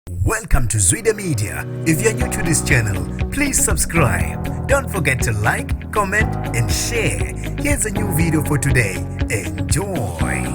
Welcome to Zwida Media. If you're new to this channel, please subscribe. Don't forget to like, comment, and share. Here's a new video for today. Enjoy.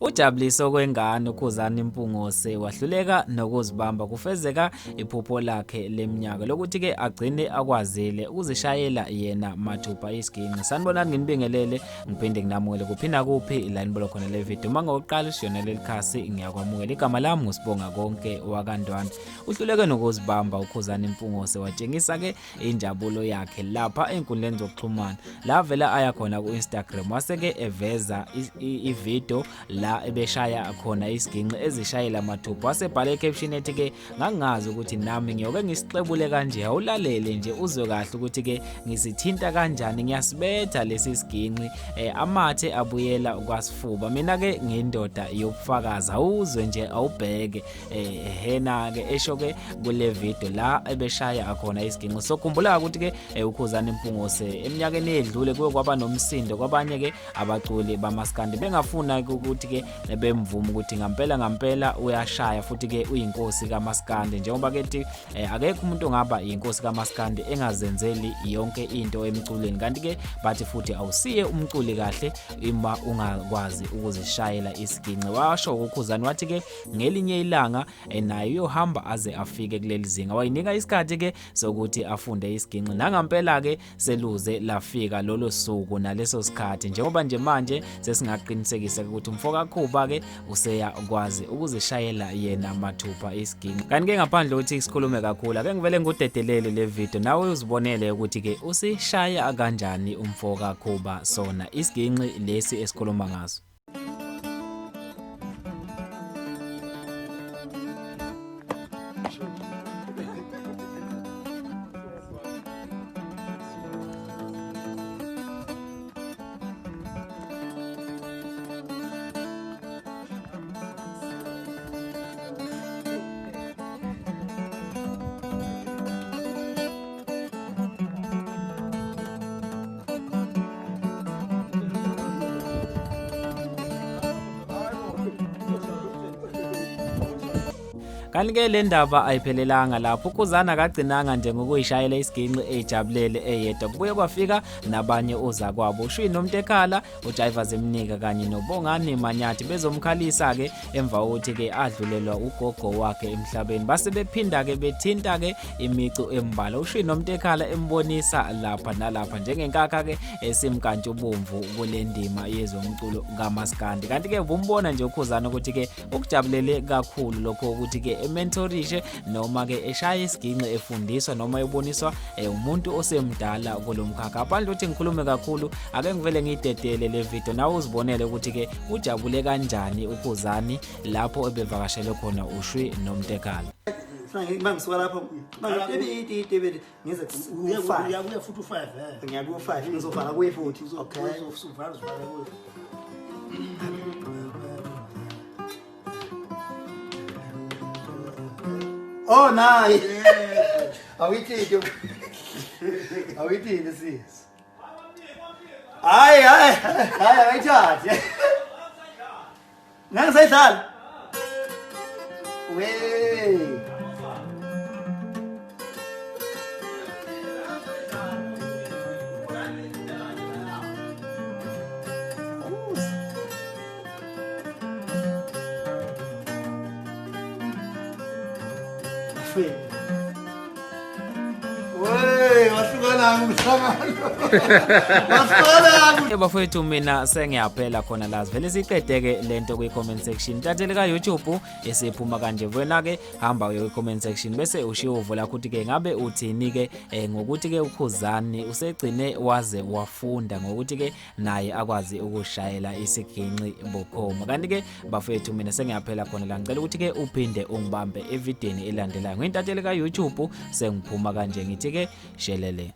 Ujabulise Okwengane uKHUZANI MPUNGOSE wahluleka nokuzibamba Kufezeka Iphupho lakhe Leminyaka lokuthi ke agcine akwazile ukuzishayela yena mathupha isiginci. Sanibonani nginibingelele ngiphinde nginamukele kuphinda kuphi la nibolo khona le video. Mangokuqala siyona leli khasi ngiyakwamukela igama lami ngusibonga konke wakandwana. Uhluleke nokuzibamba uKHUZANI MPUNGOSE watshengisa ke injabulo yakhe lapha enkundleni zokuxhumana. La vela aya khona ku Instagram wase ke eveza ivideo la ebeshaya khona isiginci ezishayela mathupha wasebhale caption ethi ke ngangazi ukuthi nami ngiyoke ngisixebule kanje awulalele nje uzwe kahle ukuthi ke ngisithinta kanjani ngiyasibetha lesi siginci amathe abuyela kwasifuba mina ke ngindoda yobufakazi awuzwe nje awubheke hena ke esho ke kule video la ebeshaya khona isiginci sokhumbula ukuthi ke uKHUZANI MPUNGOSE eminyakeni edlule kuye kwaba nomsindo kwabanye ke abaculi bamaskandi bengafuna ukuthi ke bemvuma ukuthi ngampela uyashaya futhi ke uyinkosi kaMaskandi njengoba kethi akekho umuntu ongaba inkosi kaMaskandi engazenzeli yonke into emculweni kanti ke bathi futhi awusiye umculi kahle ima ungakwazi ukuzishayela isiginci. Washo uKHUZANI wathi ke ngelinye ilanga naye uyohamba aze afike kuleli zinga wayinika isikhathi ke sokuthi afunde isiginci nangampela ke seluze lafika lolo suku naleso sikhathi njengoba nje manje sesingaqinisekisa ukuthi umfoka Khuba ke useyakwazi ukuzishayela yena mathupha isiginci. Kanti ke ngaphandle ukuthi sikhulume kakhulu ake ngivele ngudedelele le video nawe uzibonele ukuthi ke usishaya kanjani umfoka Khuba sona isiginci lesi esikhuluma ngaso. Kanti ke le ndaba ayiphelelanga lapho uKHUZANI akagcinanga nje ngokuyishayela isiginci ejabulele eyedwa kubuye kwafika nabanye ozakwabo uShwi noMtekhala uJaiva Leminyaka kanye noBongani Manyathi bezomkhalisa ke emva ukuthi ke adlulelwa ugogo wakhe emhlabeni base bephinda ke bethinta ke imicu embala uShwi noMtekhala embonisa lapha nalapha njengenkakha ke esimkantsho bomvu kule ndima yezomculo kaMaskandi. Kanti ke vumbona nje uKHUZANI ukuthi ke ukujabulele kakhulu lokho ukuthi ke mentorishe noma ke eshaya isiginci efundiswa noma eboniswa umuntu osemdala kulomkhakha. Aphandle ukuthi ngikhulume kakhulu ake ngivele ngidedele le video nawe uzibonele ukuthi ke ujabule kanjani uKHUZANI lapho ebevakashele khona uShwi noMtekhala. Mangisuka lapho mangitebe ngize uya futhi u5 ngiyakuya u5 ngizovala kuye futhi okay uzovala kuye. Oh nice. Awithini sis. Hayi ayithathi. Nangisayidlala. Wey. Bafowethu mina sengiyaphela khona la sivele siqedeke lento kwi comment section tathele ka YouTube esiphuma kanje wena ke hamba uye comment section bese ushiya uvo lakho ukuthi ke ngabe uthini ke ngokuthi ke uKHUZANI usegcine waze wafunda ngokuthi ke naye akwazi ukushayela isiginci bokhoma. Kanti ke bafowethu mina sengiyaphela khona la ngicela ukuthi ke uphinde ungibambe evideni elandelayo ngentathele ka YouTube sengiphuma kanje ngithi ke shelele.